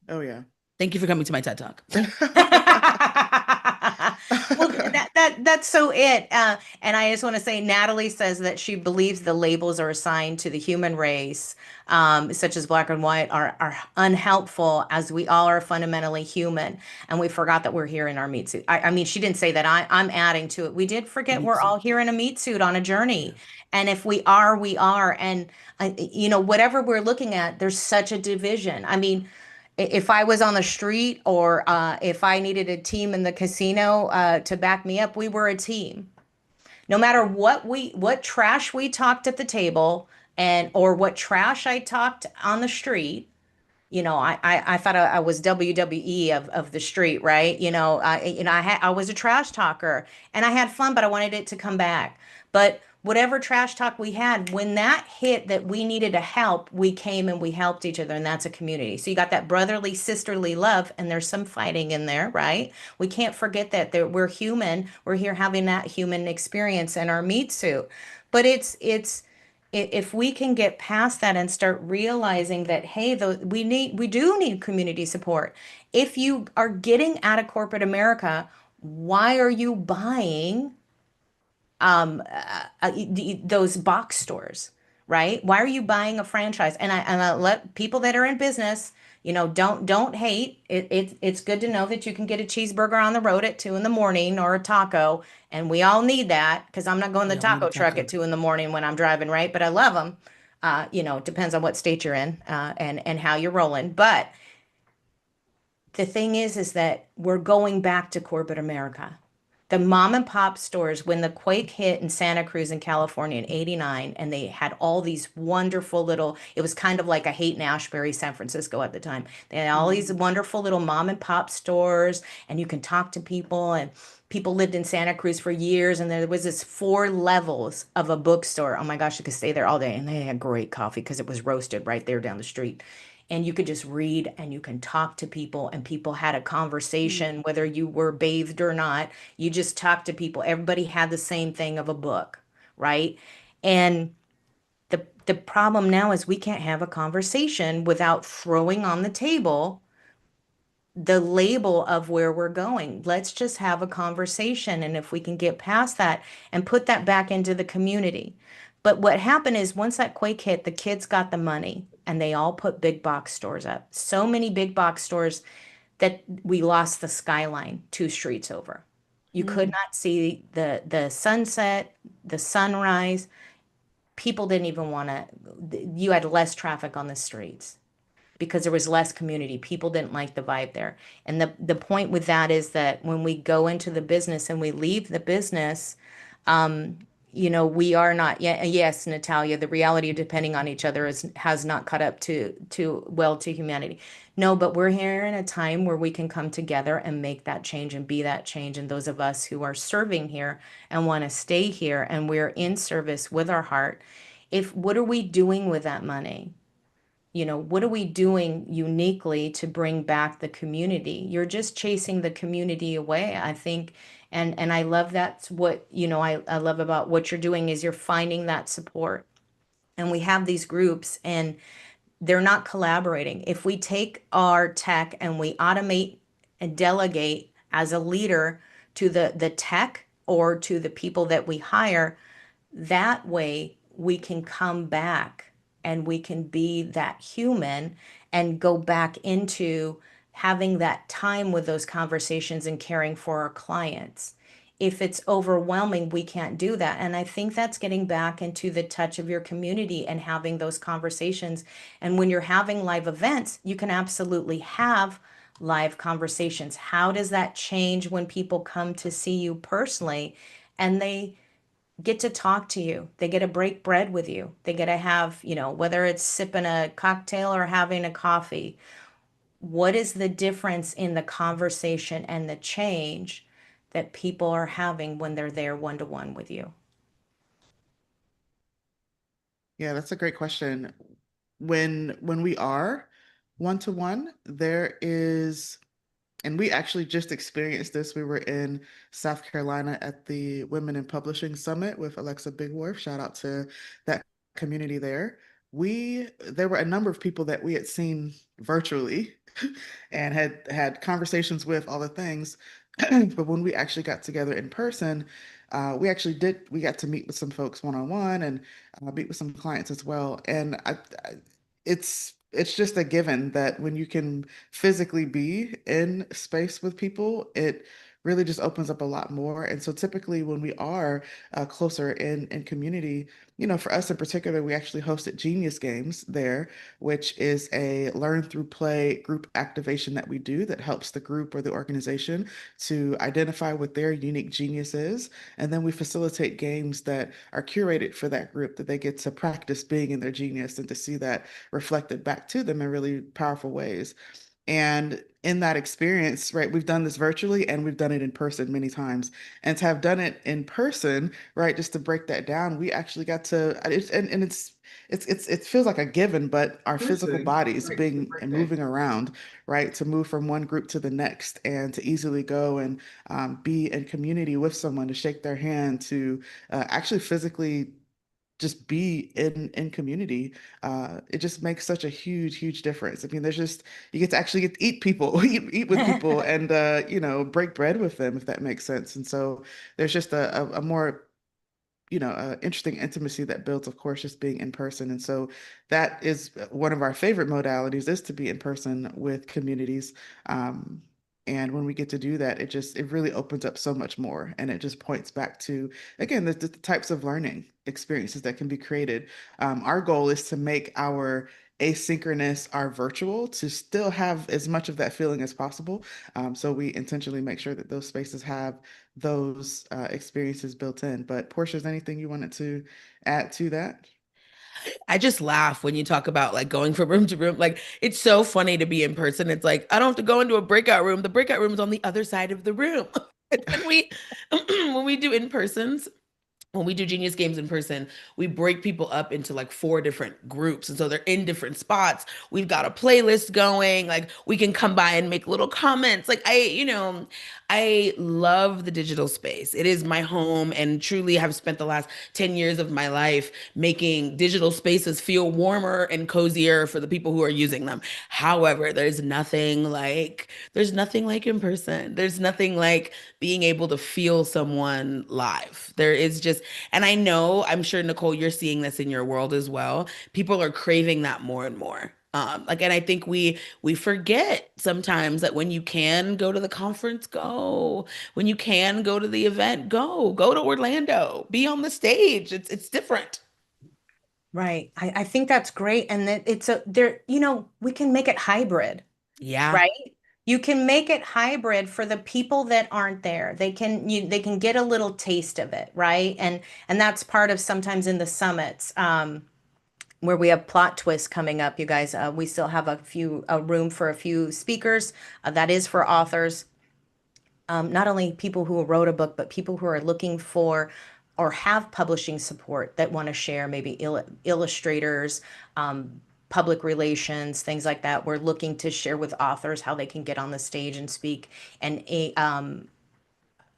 Oh yeah. Thank you for coming to my TED Talk. Well, that's so it. And I just want to say, Natalie says that she believes the labels are assigned to the human race, such as black and white, are unhelpful as we all are fundamentally human, and we forgot that we're here in our meat suit. I mean, she didn't say that. I'm adding to it. We did forget Me we're too. all here in a meat suit on a journey, and if we are, we are. And whatever we're looking at, there's such a division. I mean, if I was on the street or if I needed a team in the casino to back me up, we were a team. No matter what trash we talked at the table and or what trash I talked on the street, I thought I was WWE of the street, right? I was a trash talker and I had fun, but I wanted it to come back. But whatever trash talk we had, when that hit that we needed to help, we came and we helped each other, and that's a community. So you got that brotherly, sisterly love, and there's some fighting in there, right? We can't forget that we're human. We're here having that human experience in our meat suit. But if we can get past that and start realizing that, hey, we do need community support. If you are getting out of corporate America, why are you buying those box stores, right? Why are you buying a franchise? And I let people that are in business, don't hate. It's good to know that you can get a cheeseburger on the road at 2 in the morning or a taco, and we all need that because I'm not going to We the all need a taco truck taco. at 2 in the morning when I'm driving, right? But I love them. It depends on what state you're in and how you're rolling. But the thing is that we're going back to corporate America. The mom and pop stores, when the quake hit in Santa Cruz in California in '89, and they had all these wonderful little, it was kind of like a Haight and Ashbury, San Francisco at the time. They had all these Mhm. wonderful little mom and pop stores, and you can talk to people, and people lived in Santa Cruz for years, and there was this 4 levels of a bookstore. Oh my gosh, you could stay there all day, and they had great coffee because it was roasted right there down the street, and you could just read and you can talk to people and people had a Mhm. conversation whether you were bathed or not. You just talked to people. Everybody had the same thing of a book, right? And the problem now is we can't have a conversation without throwing on the table the label of where we're going. Let's just have a conversation. And if we can get past that and put that back into the community. But what happened is once that quake hit, the kids got the money and they all put big box stores up. So many big box stores that we lost the skyline 2 streets over. You could Mhm. not see the sunset, the sunrise. people didn't even want to, you had less traffic on the streets because there was less community. People didn't like the vibe there. And the point with that is that when we go into the business and we leave the business, we are not, yes, Natalia, the reality of depending on each other has not caught up to humanity. No, but we're here in a time where we can come together and make that change and be that change. And those of us who are serving here and want to stay here and we're in service with our heart, what are we doing with that money? What are we doing uniquely to bring back the community? You're just chasing the community away, I think. And I love that's what, I love about what you're doing is you're finding that support. And we have these groups and they're not collaborating. If we take our tech and we automate and delegate as a leader to the tech or to the people that we hire, that way we can come back and we can be that human and go back into having that time with those conversations and caring for our clients. If it's overwhelming, we can't do that. And I think that's getting back into the touch of your community and having those conversations. And when you're having live events, you can absolutely have live conversations. How does that change when people come to see you personally and they get to talk to you? They get to break bread with you. They get to have, whether it's sipping a cocktail or having a coffee. What is the difference in the conversation and the change that people are having when they're there one to one with you? Yeah, that's a great question. When we are one to one, there is, and we actually just experienced this. We were in South Carolina at the Women in Publishing Summit with Alexa Bigwolf. Shout out to that community there. There were a number of people that we had seen virtually and had conversations with, all the things. But when we actually got together in person, we got to meet with some folks one-on-one and meet with some clients as well. And it's just a given that when you can physically be in space with people, it really just opens up a lot more. And so typically when we are closer in community, for us in particular, we actually hosted Genius Games there, which is a learn through play group activation that we do that helps the group or the organization to identify what their unique genius is. And then we facilitate games that are curated for that group that they get to practice being in their genius and to see that reflected back to them in really powerful ways. And in that experience, right, we've done this virtually and we've done it in person many times. And to have done it in person, right, just to break that down, we actually got to, it feels like a given, but our physical bodies being and moving around, right, to move from one group to the next and to easily go and be in community with someone, to shake their hand, to actually physically just be in community. It just makes such a huge difference. I mean, you get to actually get to eat people, eat with people, and break bread with them, if that makes sense. And so there's just a more interesting intimacy that builds, of course, just being in person. And so that is one of our favorite modalities, is to be in person with communities. And when we get to do that, it really opens up so much more. And it just points back to, again, the types of learning experiences that can be created. Our goal is to make our asynchronous, our virtual, to still have as much of that feeling as possible. So we intentionally make sure that those spaces have those experiences built in. But Portia, is there anything you wanted to add to that? I just laugh when you talk about like going from room to room. Like it's so funny to be in person. It's like I don't have to go into a breakout room. The breakout room is on the other side of the room. when we when we do in persons, when we do Genius Games in person, we break people up into like 4 different groups. And so they're in different spots. We've got a playlist going. Like we can come by and make little comments. Like I love the digital space. It is my home and truly have spent the last 10 years of my life making digital spaces feel warmer and cozier for the people who are using them. However, there's nothing like in person. There's nothing like being able to feel someone live. There is just, and I'm sure, Nicole, you're seeing this in your world as well. People are craving that more and more. And I think we forget sometimes that when you can go to the conference, go. When you can go to the event, go. Go to Orlando. Be on the stage. It's different. Right. I think that's great. And that it's a there, we can make it hybrid, Yeah. right? You can make it hybrid for the people that aren't there. They can get a little taste of it, right? And that's part of sometimes in the summits, where we have plot twists coming up, you guys. We still have a room for a few speakers. That is for authors, not only people who wrote a book, but people who are looking for or have publishing support that want to share, maybe illustrators, public relations, things like that. We're looking to share with authors how they can get on the stage and speak and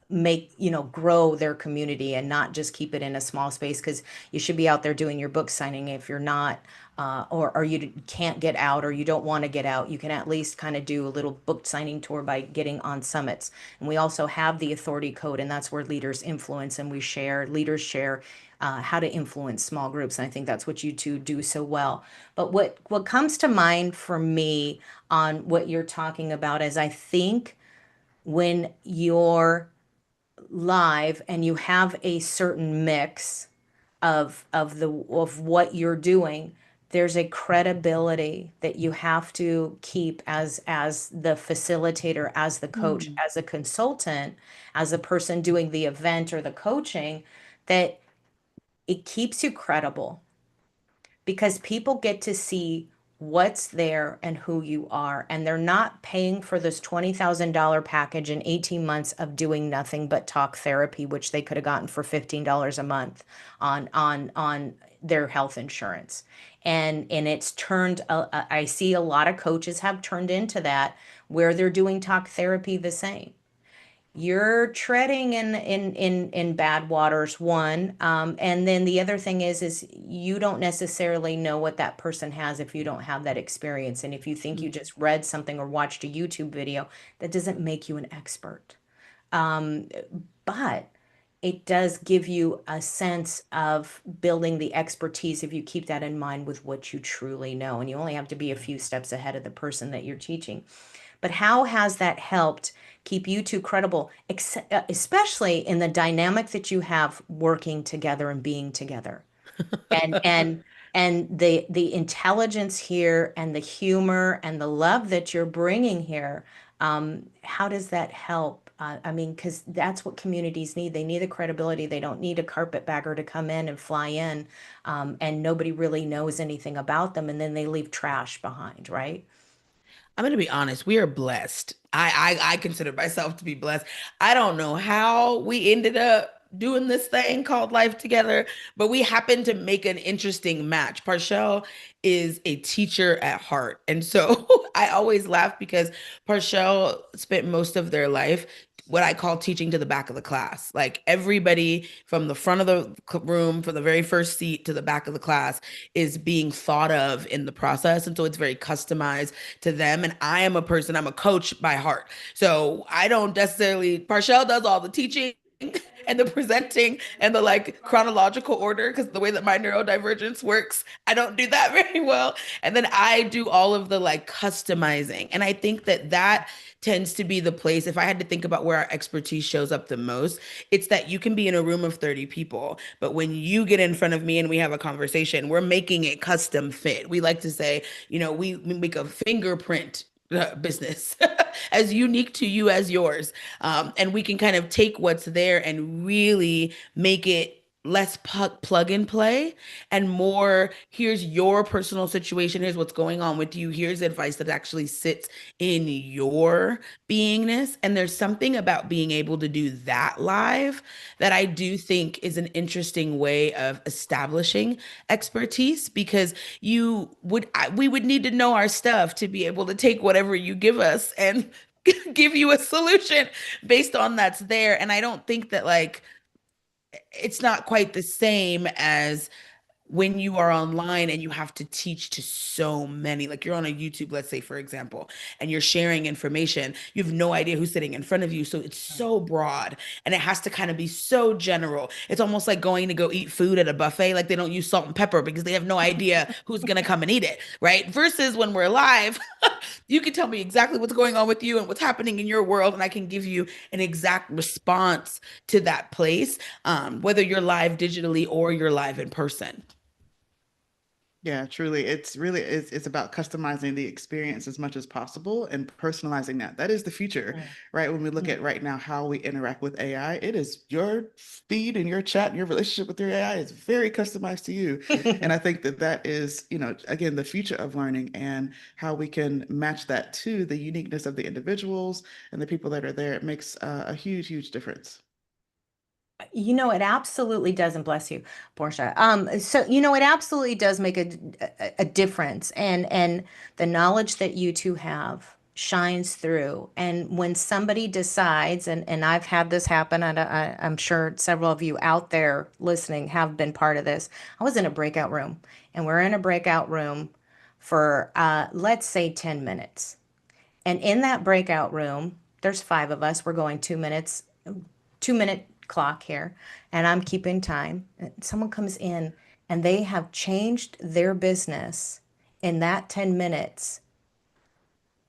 make, grow their community and not just keep it in a small space, because you should be out there doing your book signing. If you're not, or you can't get out or you don't want to get out, you can at least kind of do a little book signing tour by getting on summits. And we also have the authority code, and that's where leaders influence, and leaders share how to influence small groups. And I think that's what you two do so well. But what comes to mind for me on what you're talking about is, I think when you're live and you have a certain mix of what you're doing, there's a credibility that you have to keep as the facilitator, as the coach, Mm. as a consultant, as a person doing the event or the coaching, that it keeps you credible, because people get to see what's there and who you are. And they're not paying for this $20,000 package in 18 months of doing nothing but talk therapy, which they could have gotten for $15 a month on their health insurance. And it's turned, I see a lot of coaches have turned into that, where they're doing talk therapy the same. You're treading in bad waters, one. And then the other thing is you don't necessarily know what that person has if you don't have that experience. And if you think you just read something or watched a YouTube video, that doesn't make you an expert. Um, but it does give you a sense of building the expertise if you keep that in mind with what you truly know. And you only have to be a few steps ahead of the person that you're teaching. But how has that helped keep you two credible, especially in the dynamic that you have working together and being together? And the intelligence here and the humor and the love that you're bringing here, how does that help? I mean, because that's what communities need. They need the credibility. They don't need a carpetbagger to come in and fly in, and nobody really knows anything about them, and then they leave trash behind, right? I'm gonna be honest, we are blessed. I consider myself to be blessed. I don't know how we ended up doing this thing called life together, but we happened to make an interesting match. Parchelle is a teacher at heart. And so I always laugh because Parchelle spent most of their life what I call teaching to the back of the class. Like everybody from the front of the room, from the very first seat to the back of the class, is being thought of in the process. And so it's very customized to them. And I am a person, I'm a coach by heart. So I don't necessarily, Parchelle does all the teaching and the presenting and the like chronological order, because the way that my neurodivergence works, I don't do that very well. And then I do all of the like customizing. And I think that that tends to be the place, if I had to think about where our expertise shows up the most, it's that you can be in a room of 30 people, but when you get in front of me and we have a conversation, we're making it custom fit. We like to say, we make a fingerprint business as unique to you as yours. And we can kind of take what's there and really make it less plug and play and more, here's your personal situation, here's what's going on with you, here's advice that actually sits in your beingness. And there's something about being able to do that live that I do think is an interesting way of establishing expertise, because we would need to know our stuff to be able to take whatever you give us and give you a solution based on that's there. And I don't think that like it's not quite the same as when you are online and you have to teach to so many, like you're on a YouTube, let's say, for example, and you're sharing information, you have no idea who's sitting in front of you. So it's so broad and it has to kind of be so general. It's almost like going to go eat food at a buffet. Like they don't use salt and pepper because they have no idea who's going to come and eat it. Right. Versus when we're live, you can tell me exactly what's going on with you and what's happening in your world. And I can give you an exact response to that place, whether you're live digitally or you're live in person. Yeah, truly. It's about customizing the experience as much as possible and personalizing that. That is the future, Mm, right? When we look mm. at right now how we interact with AI, it is your feed and your chat and your relationship with your AI is very customized to you. And I think that that is, again, the future of learning and how we can match that to the uniqueness of the individuals and the people that are there. It makes a huge, huge difference. It absolutely does, and bless you, Portia. So it absolutely does make a difference, and the knowledge that you two have shines through. And when somebody decides, and I've had this happen, and I'm sure several of you out there listening have been part of this. I was in a breakout room, and we're in a breakout room for let's say 10 minutes. And in that breakout room, there's five of us. We're going 2 minutes, 2 minute clock here, and I'm keeping time. And someone comes in and they have changed their business in that 10 minutes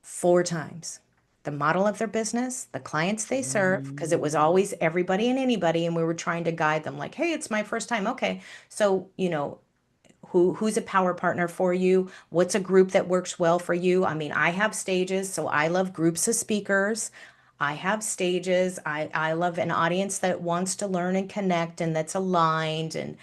four times. The model of their business, the clients they serve, because it was always everybody and anybody, and we were trying to guide them like, hey, it's my first time. Okay. So, who's a power partner for you? What's a group that works well for you? I mean, I have stages, so I love groups of speakers. I have stages. I love an audience that wants to learn and connect and that's aligned. And,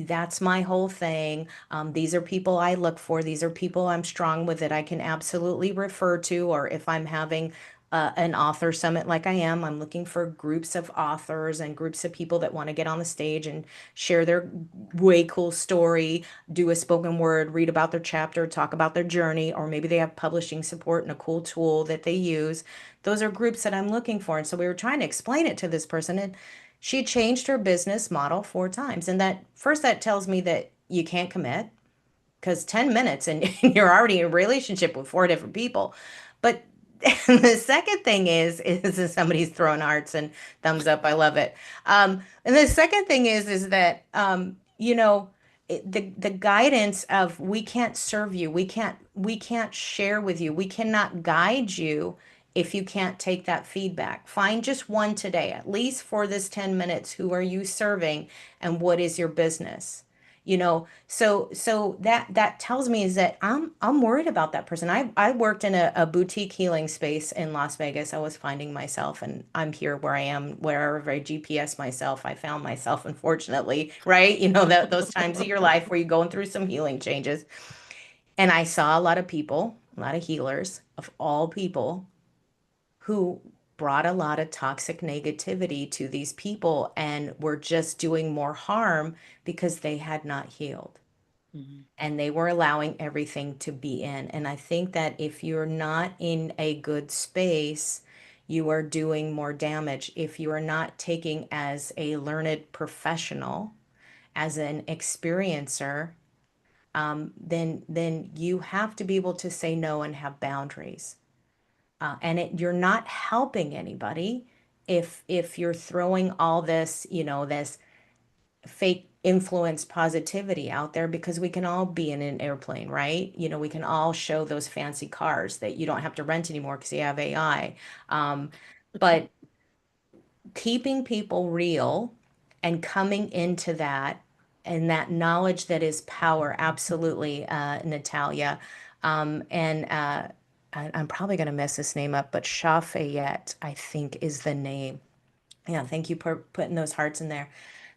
that's my whole thing. These are people I look for. These are people I'm strong with that I can absolutely refer to. Or if I'm having an author summit like I am, I'm looking for groups of authors and groups of people that want to get on the stage and share their way cool story, do a spoken word, read about their chapter, talk about their journey, or maybe they have publishing support and a cool tool that they use. Those are groups that I'm looking for. And so we were trying to explain it to this person, and she changed her business model four times. And that first, that tells me that you can't commit because 10 minutes and you're already in a relationship with four different people. But the second thing is somebody's throwing hearts and thumbs up. I love it. And the second thing is that the guidance of we can't serve you, we can't share with you, we cannot guide you if you can't take that feedback. Find just one today, at least for this 10 minutes. Who are you serving, and what is your business? So that tells me is that I'm worried about that person. I worked in a boutique healing space in Las Vegas. I was finding myself, and I'm here where I am, wherever I GPS myself. I found myself, unfortunately, right? That those times of your life where you're going through some healing changes. And I saw a lot of people, a lot of healers of all people, who brought a lot of toxic negativity to these people and were just doing more harm because they had not healed Mhm. and they were allowing everything to be in. And I think that if you're not in a good space, you are doing more damage. If you are not taking as a learned professional, as an experiencer, then you have to be able to say no and have boundaries. You're not helping anybody if you're throwing all this, this fake influence positivity out there, because we can all be in an airplane, right? We can all show those fancy cars that you don't have to rent anymore because you have AI. But keeping people real and coming into that and that knowledge that is power, absolutely, Natalia. I'm probably going to mess this name up, but Shafayette, I think, is the name. Yeah, thank you for putting those hearts in there.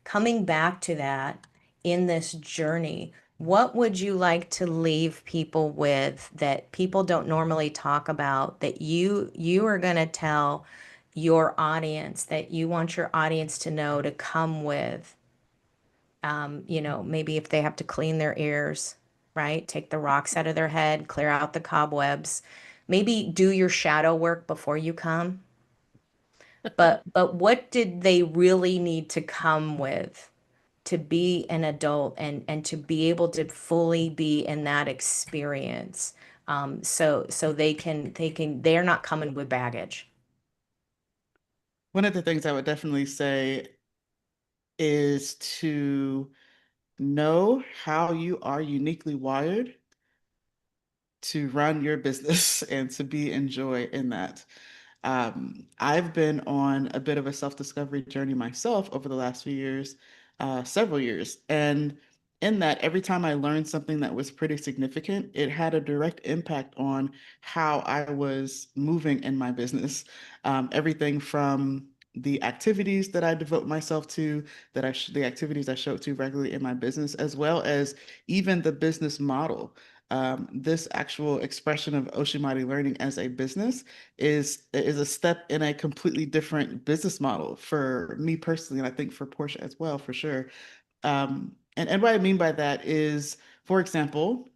Coming back to that in this journey, what would you like to leave people with that people don't normally talk about, that you are going to tell your audience, that you want your audience to know, to come with? Maybe if they have to clean their ears, right? Take the rocks out of their head, clear out the cobwebs. Maybe do your shadow work before you come. But what did they really need to come with to be an adult and to be able to fully be in that experience? So they're not coming with baggage. One of the things I would definitely say is to know how you are uniquely wired to run your business and to be in joy in that. I've been on a bit of a self-discovery journey myself over the last few years, several years, and in that, every time I learned something that was pretty significant, it had a direct impact on how I was moving in my business. Everything from the activities that I devote myself to, the activities I show up to regularly in my business, as well as even the business model. This actual expression of Oshimari learning as a business is a step in a completely different business model for me personally, and I think for Portia as well, for sure. And what I mean by that is, for example,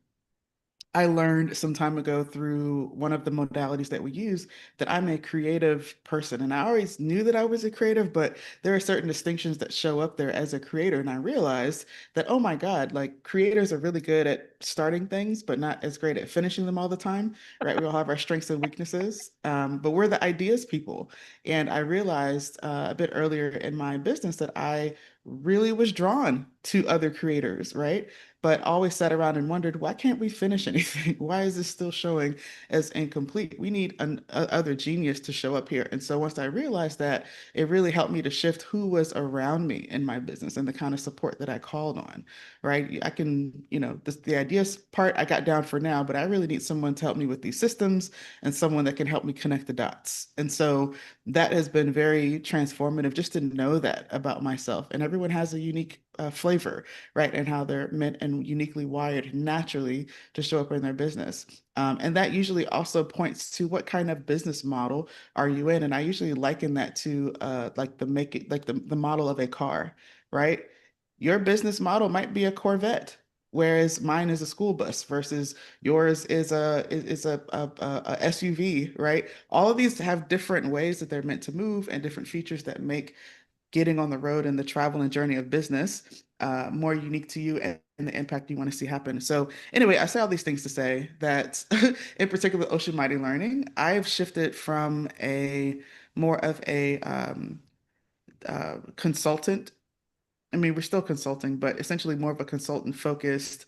I learned some time ago through one of the modalities that we use that I'm a creative person. And I always knew that I was a creative, but there are certain distinctions that show up there as a creator. And I realized that, oh my God, like creators are really good at starting things, but not as great at finishing them all the time, right? We all have our strengths and weaknesses, but we're the ideas people. And I realized a bit earlier in my business that I really was drawn to other creators, right? But always sat around and wondered, why can't we finish anything? Why is this still showing as incomplete? We need other genius to show up here. And so once I realized that, it really helped me to shift who was around me in my business and the kind of support that I called on, right? I can, the ideas part I got down for now, but I really need someone to help me with these systems and someone that can help me connect the dots. And so that has been very transformative just to know that about myself. And everyone has a unique flavor, right? And how they're meant and uniquely wired naturally to show up in their business. And that usually also points to what kind of business model are you in? And I usually liken that to like the model of a car, right? Your business model might be a Corvette, whereas mine is a school bus versus yours is a SUV, right? All of these have different ways that they're meant to move and different features that make getting on the road and the travel and journey of business more unique to you and the impact you want to see happen. So anyway, I say all these things to say that in particular, Ocean Mighty Learning, I've shifted from a more of a consultant. I mean, we're still consulting, but essentially more of a consultant focused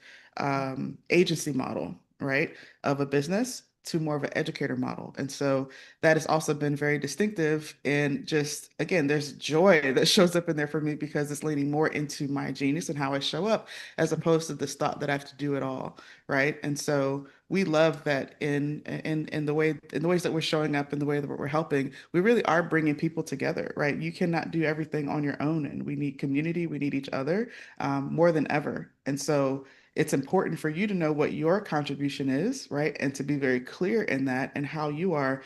agency model, right, of a business to more of an educator model. And so that has also been very distinctive. And just, again, there's joy that shows up in there for me because it's leaning more into my genius and how I show up as opposed to this thought that I have to do it all, right? And so we love that in the ways that we're showing up in the way that we're helping, we really are bringing people together, right? You cannot do everything on your own, and we need community, we need each other more than ever. And so it's important for you to know what your contribution is, right? And to be very clear in that and how you are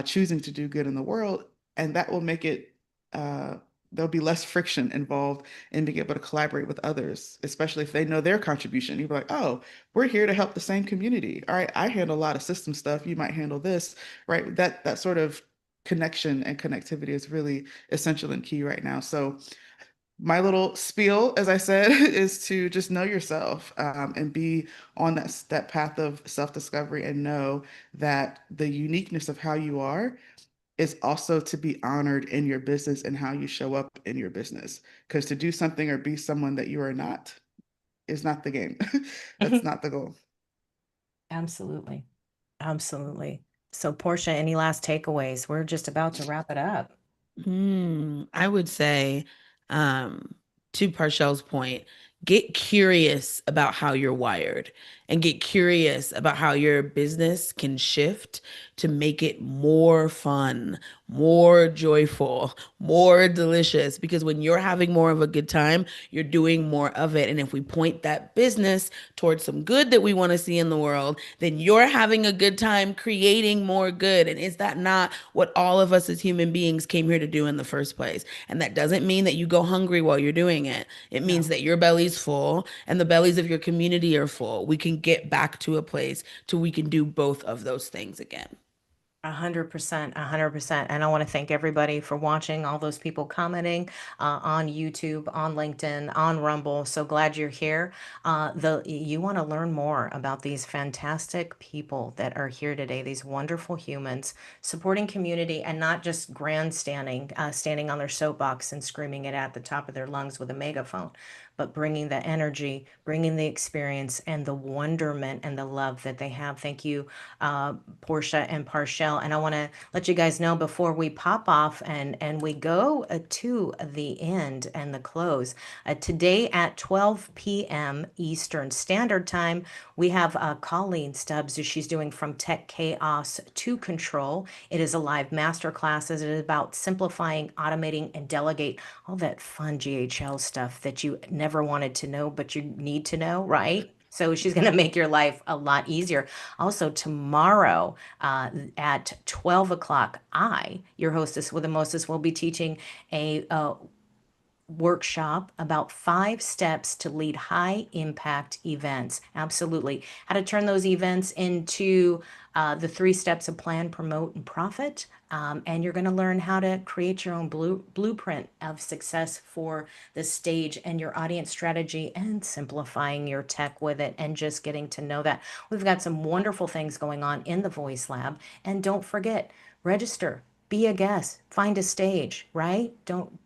choosing to do good in the world. And that will make it, there'll be less friction involved in being able to collaborate with others, especially if they know their contribution. You'll be like, oh, we're here to help the same community. All right, I handle a lot of system stuff. You might handle this, right? That sort of connection and connectivity is really essential and key right now. So my little spiel, as I said, is to just know yourself and be on that path of self-discovery and know that the uniqueness of how you are is also to be honored in your business and how you show up in your business. Because to do something or be someone that you are not is not the game. That's not the goal. Absolutely. Absolutely. So, Portia, any last takeaways? We're just about to wrap it up. I would say, to Parchelle's point, get curious about how you're wired and get curious about how your business can shift to make it more fun, more joyful, more delicious. Because when you're having more of a good time, you're doing more of it. And if we point that business towards some good that we want to see in the world, then you're having a good time creating more good. And is that not what all of us as human beings came here to do in the first place? And that doesn't mean that you go hungry while you're doing it. It means that your belly's full and the bellies of your community are full. We can get back to a place to we can do both of those things again. 100%, 100%. And I want to thank everybody for watching, all those people commenting on YouTube, on LinkedIn, on Rumble. So glad you're here. You want to learn more about these fantastic people that are here today, these wonderful humans supporting community and not just grandstanding, standing on their soapbox and screaming it at the top of their lungs with a megaphone, but bringing the energy, bringing the experience and the wonderment and the love that they have. Thank you, Portia and PARCHELLE. And I want to let you guys know before we pop off and we go to the end and the close. Today at 12 p.m. Eastern Standard Time, we have Colleen Stubbs, who she's doing From Tech Chaos to Control. It is a live masterclass. It is about simplifying, automating, and delegate all that fun GHL stuff that you never wanted to know, but you need to know, right? So she's going to make your life a lot easier. Also, tomorrow at 12 o'clock, your hostess with the mostest, will be teaching a workshop about 5 steps to lead high impact events. Absolutely. How to turn those events into the 3 steps of plan, promote, and profit. And you're going to learn how to create your own blueprint of success for the stage and your audience strategy and simplifying your tech with it and just getting to know that. We've got some wonderful things going on in the Voice Lab. And don't forget, register, be a guest, find a stage, right? Don't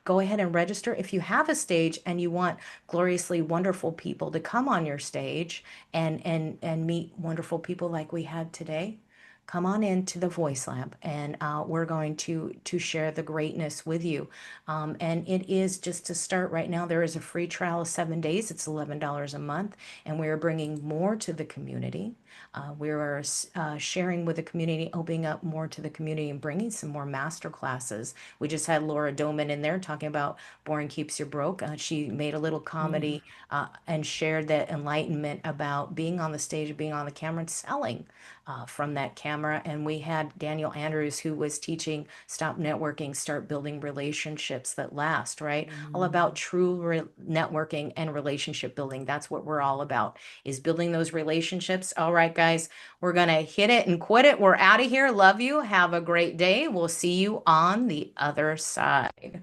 go ahead and register. If you have a stage and you want gloriously wonderful people to come on your stage and meet wonderful people like we had today, come on into the Voice Lab, and we're going to share the greatness with you. And it is just to start right now. There is a free trial of 7 days. It's $11 a month, and we are bringing more to the community. We are sharing with the community, opening up more to the community, and bringing some more master classes. We just had Laura Doman in there talking about boring keeps you broke. She made a little comedy and shared that enlightenment about being on the stage, being on the camera, and selling from that camera. And we had Daniel Andrews, who was teaching Stop Networking, Start Building Relationships That Last, right? All about true networking and relationship building. That's what we're all about, is building those relationships. All right, guys, we're going to hit it and quit it. We're out of here. Love you. Have a great day. We'll see you on the other side.